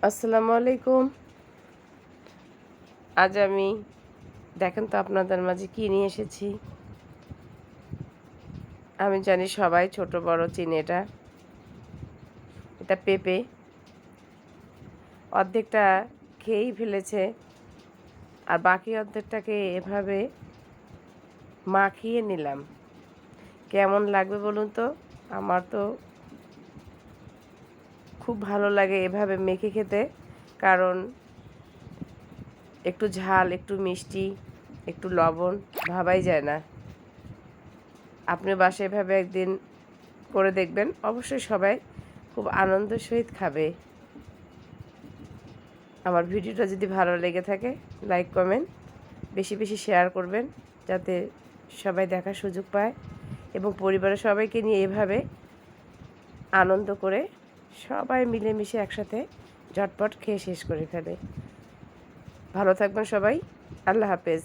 আসসালামু আলাইকুম। আজ আমি দেখেন তো আপনাদের মাঝে কি নিয়ে এসেছি। আমি জানি সবাই ছোট বড় চিনি এটা পেঁপে। অর্ধেকটা খেয়েই ফেলেছে আর বাকি অর্ধেকটাকে এভাবে মাখিয়ে নিলাম। কেমন লাগবে বলুন তো? আমার তো খুব ভালো লাগে এভাবে মেখে খেতে, কারণ একটু ঝাল, একটু মিষ্টি, একটু লবণ ভাবাই যায় না। আপনি বাসায় এভাবে একদিন করে দেখবেন, অবশ্যই সবাই খুব আনন্দের সহিত খাবে। আমার ভিডিওটা যদি ভালো লেগে থাকে লাইক কমেন্ট বেশি বেশি শেয়ার করবেন, যাতে সবাই দেখার সুযোগ পায় এবং পরিবারের সবাইকে নিয়ে এভাবে আনন্দ করে সবাই মিলেমিশে একসাথে ঝটপট খেয়ে শেষ করে ফেলে। ভালো থাকবেন সবাই। আল্লাহ হাফেজ।